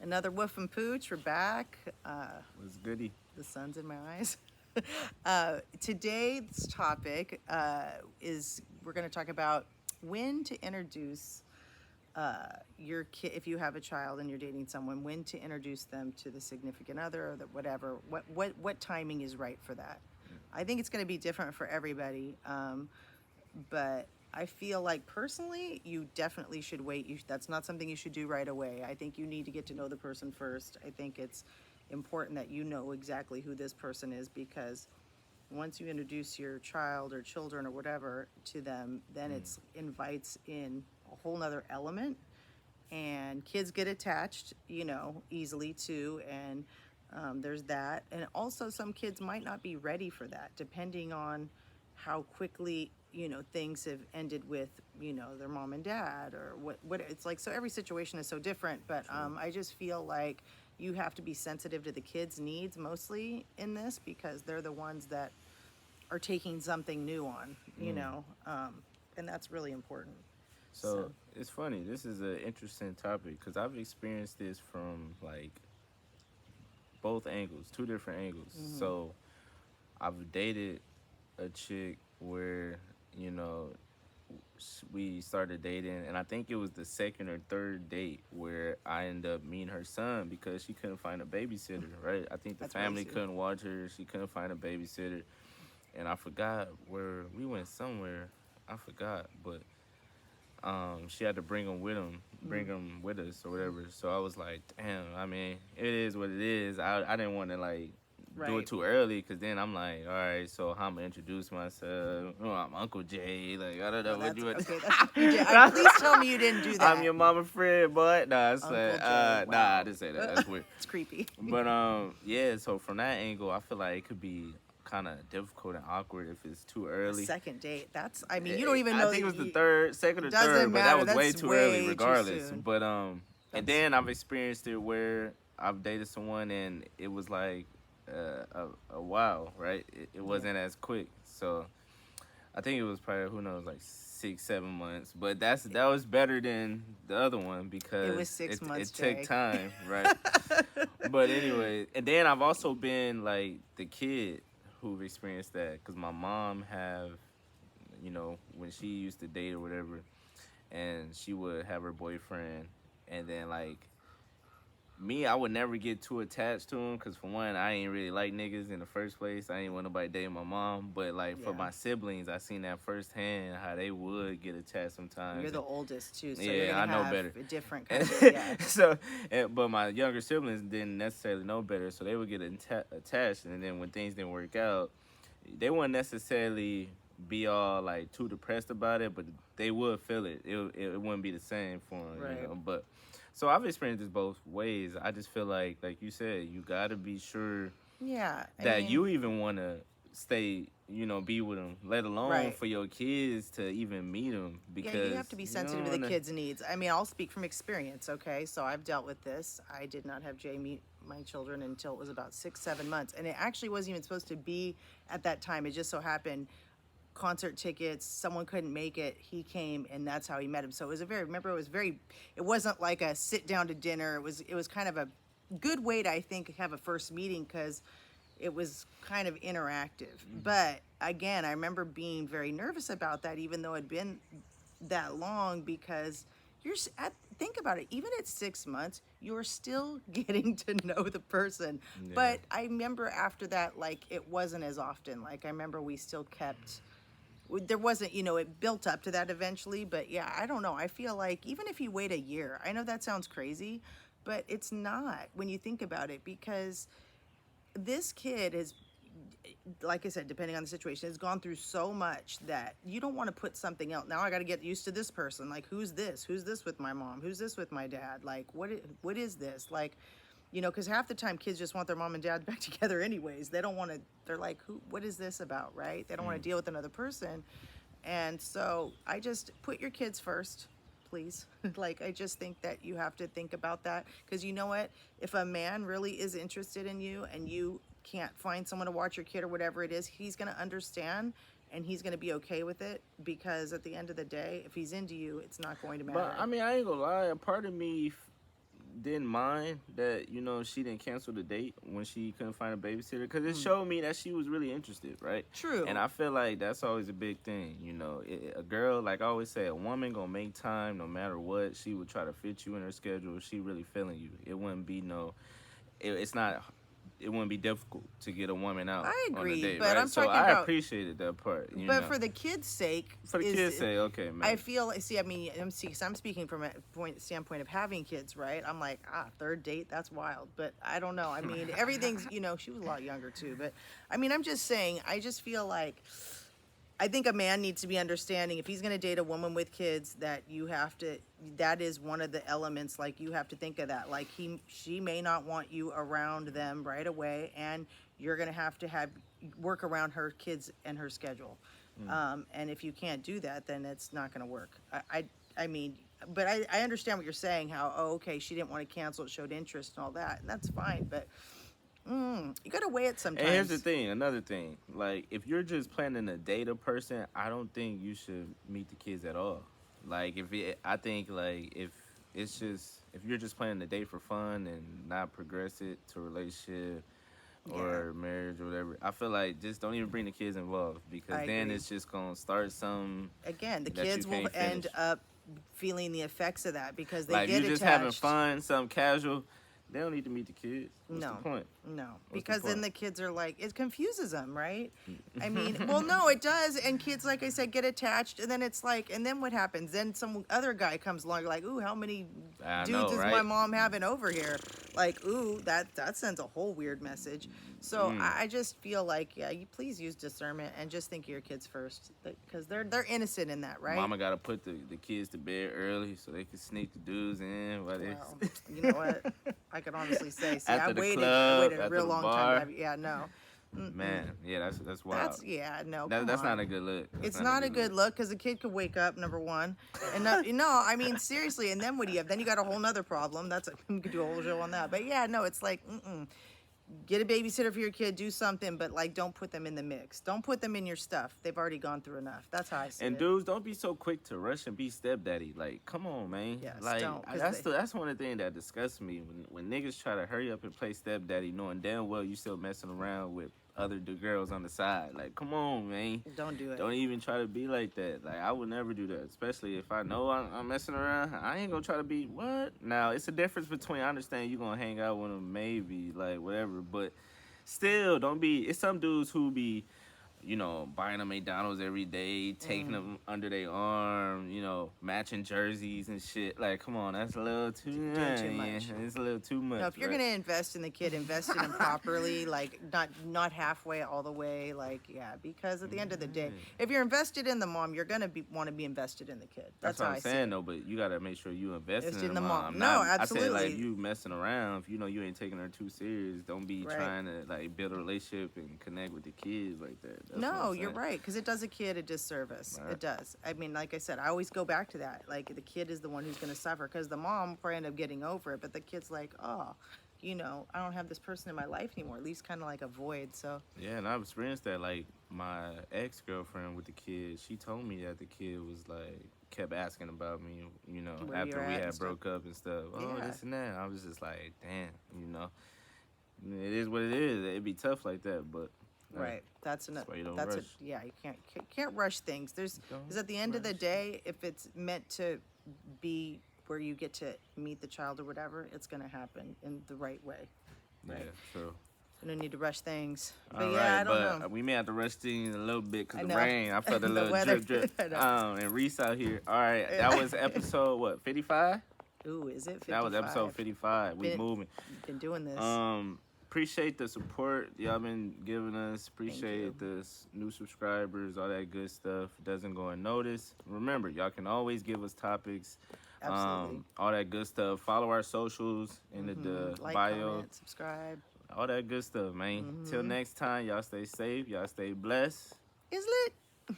Another Wolf&Pooch. We're back. Was goody. The sun's in my eyes. Today's topic is we're going to talk about when to introduce your kid, if you have a child and you're dating someone, when to introduce them to the significant other or the whatever. What timing is right for that? I think it's going to be different for everybody, but I feel like personally, you definitely should wait. That's not something you should do right away. I think you need to get to know the person first. I think it's important that you know exactly who this person is, because once you introduce your child or children or whatever to them, then it's invites in a whole nother element, and kids get attached, easily too. And there's that. And also, some kids might not be ready for that, depending on how quickly things have ended with their mom and dad, or what it's like. So every situation is so different, but I just feel like you have to be sensitive to the kids' needs mostly in this, because they're the ones that are taking something new on, and that's really important. So it's funny. This is an interesting topic because I've experienced this from like both angles, two different angles. So I've dated a chick where you know we started dating, and I think it was the second or third date where I ended up meeting her son because she couldn't find a babysitter. Right? I think the That's family crazy. couldn't watch her. She couldn't find a babysitter, and I forgot where we went somewhere. I forgot, but she had to bring him with us or whatever. So I was like, damn. I mean, it is what it is. I didn't want to like do it Right. too early because then I'm like, all right, so how I'm gonna introduce myself? Oh, I'm Uncle Jay. Like I don't know No, what that's you would. okay. Please tell me you didn't do I'm that. your mama friend, but nah, it's Uncle like, Jay. nah, I Wow. didn't say that. That's weird. It's creepy. But yeah. So from that angle, I feel like it could be kind of difficult and awkward if it's too A early. second date. That's, I mean, you don't even I know think that it was the you, third, second or doesn't third, but that matter. was way That's too early, way too regardless. soon. But and That's then I've experienced it where I've dated someone and it was like a while, right? It yeah. wasn't as quick, so I think it was probably who knows like 6, 7 months. But that was better than the other one It was because 6 months, it took Jay. time, right? But anyway, and then I've also been like the kid who've experienced that because my mom have when she used to date or whatever, and she would have her boyfriend, and then like me, I would never get too attached to him because for one, I ain't really like niggas in the first place. I ain't want nobody dating my mom, but like for Yeah. my siblings, I seen that firsthand how they would get attached sometimes. You're the oldest too, so you're Yeah, gonna I know have better. a different kind of, yeah. So, but my younger siblings didn't necessarily know better, so they would get attached, and then when things didn't work out, they wouldn't necessarily be all like too depressed about it, but they would feel it. It wouldn't be the same for them, Right. But so I've experienced this both ways. I just feel like you said, you gotta be sure Yeah. I that mean, you even want to stay, be with them, let alone right. for your kids to even meet them Yeah, you have because to be you sensitive don't to the want to. kids' needs. I mean, I'll speak from experience, okay? So I've dealt with this. I did not have Jay meet my children until it was about 6, 7 months. And it actually wasn't even supposed to be at that time. It just so happened concert tickets, someone couldn't make it, he came, and that's how he met him. So it was it wasn't like a sit down to dinner. It was kind of a good way to, I think, have a first meeting, because it was kind of interactive. But again, I remember being very nervous about that, even though it'd been that long, because think about it, even at 6 months, you're still getting to know the person. Yeah. But I remember after that, like, it wasn't as often. Like, I remember we still kept, there wasn't, it built up to that eventually. But yeah, I don't know. I feel like even if you wait a year, I know that sounds crazy, but it's not when you think about it, because this kid is, like I said, depending on the situation, has gone through so much that you don't want to put something else. Now I got to get used to this person. Like, who's this? Who's this with my mom? Who's this with my dad? Like, what is this? Like, because half the time kids just want their mom and dad back together anyways. They don't want to, they're like, what is this about, right? They don't want to deal with another person. And so I just put your kids first, please. Like, I just think that you have to think about that, because you know what? If a man really is interested in you and you can't find someone to watch your kid or whatever it is, he's going to understand, and he's going to be okay with it, because at the end of the day, if he's into you, it's not going to matter. But I mean, I ain't gonna lie. A part of me didn't mind that she didn't cancel the date when she couldn't find a babysitter because it showed me that she was really interested, right? True. And I feel like that's always a big thing, a girl, like I always say, a woman gonna make time no matter what. She would try to fit you in her schedule if she really feeling you. It wouldn't be it's not. It wouldn't be difficult to get a woman out I on a agree, date, but right? I'm So talking I about. appreciated that part. But for the kids' sake, for the kids' sake, okay, man. I feel. See, I mean, I'm speaking from a standpoint of having kids, right? I'm like, third date, that's wild. But I don't know. I mean, everything's. She was a lot younger too. But I mean, I'm just saying. I just feel like. I think a man needs to be understanding if he's going to date a woman with kids that you have to, that is one of the elements, like you have to think of that. Like she may not want you around them right away, and you're going to have work around her kids and her schedule. And if you can't do that, then it's not going to work. I mean, but I understand what you're saying, how, okay, she didn't want to cancel, it showed interest and all that, and that's fine, but you gotta weigh it sometimes. And here's the thing, another thing. Like, if you're just planning to date a person, I don't think you should meet the kids at all. Like, I think, like, if you're just planning to date for fun and not progress it to a relationship or marriage or whatever, I feel like just don't even bring the kids involved because then it's just gonna start some. Again, the kids will end up feeling the effects of that because they like get attached. Like, you're just having fun, something casual. They don't need to meet the kids. What's the point? No, because then the kids are like, it confuses them, right? I mean, well, no, it does. And kids, like I said, get attached. And then it's like, and then what happens? Then some other guy comes along, like, ooh, how many dudes is my mom having over here? Like, ooh, that sends a whole weird message. So I just feel like, you please use discernment and just think of your kids first. Because they're innocent in that, right? Mama got to put the kids to bed early so they can sneak the dudes in. You know what? I could honestly say, I waited a real long time. No. Man, yeah, that's wild. That's not a good look. It's not a good look because the kid could wake up, number one, and I mean seriously. And then what do you have? Then you got a whole nother problem. You could do a whole show on that. But no, it's like, get a babysitter for your kid, do something, but like don't put them in the mix. Don't put them in your stuff. They've already gone through enough. That's how I see it. And dudes, don't be so quick to rush and be stepdaddy. Like, come on, man. Yes, like don't, that's one of the things that disgusts me when niggas try to hurry up and play stepdaddy, knowing damn well you still messing around with other girls on the side. Like, come on, man. Don't do it. Don't even try to be like that. Like, I would never do that, especially if I know I'm messing around. I ain't gonna try to be what? Now, it's a difference between, I understand you gonna hang out with them, maybe, like, whatever, but still, don't be. It's some dudes who be, buying them McDonald's every day, taking them under their arm, matching jerseys and shit. Like, come on, that's a little too much. It's a little too much. No, if you're gonna invest in the kid, invest in him properly. Like, not halfway all the way. Like, because at the end of the day, if you're invested in the mom, you're gonna want to be invested in the kid. That's what how I'm saying, though. But you gotta make sure you invest in the mom. No, absolutely. I say, like, you messing around. If you ain't taking her too serious, don't be trying to like build a relationship and connect with the kids like that. No, you're right, because it does a kid a disservice. Right. It does. I mean, like I said, I always go back to that. Like, the kid is the one who's going to suffer, because the mom probably end up getting over it, but the kid's like, oh, I don't have this person in my life anymore. At least kind of like a void. So yeah, and I've experienced that. Like, my ex-girlfriend with the kid, she told me that the kid was like, kept asking about me, after we had broke up and stuff. Oh, this and that. I was just like, damn, it is what it is. It'd be tough like that, but. Right, that's why you don't rush. You can't rush things. Because at the end of the day, if it's meant to be where you get to meet the child or whatever, it's going to happen in the right way. Right? Yeah, true. You don't need to rush things. But I don't know. We may have to rush things a little bit because the rain. I felt a little drip. And Reese out here. All right, that was episode 55? Ooh, is it 55? That was episode 55. We moving. Been doing this. Appreciate the support y'all been giving us. Appreciate the new subscribers, all that good stuff. Doesn't go unnoticed. Remember, y'all can always give us topics. Absolutely. All that good stuff. Follow our socials in the like, bio. Comment, subscribe. All that good stuff, man. Till next time, y'all stay safe. Y'all stay blessed. Is lit.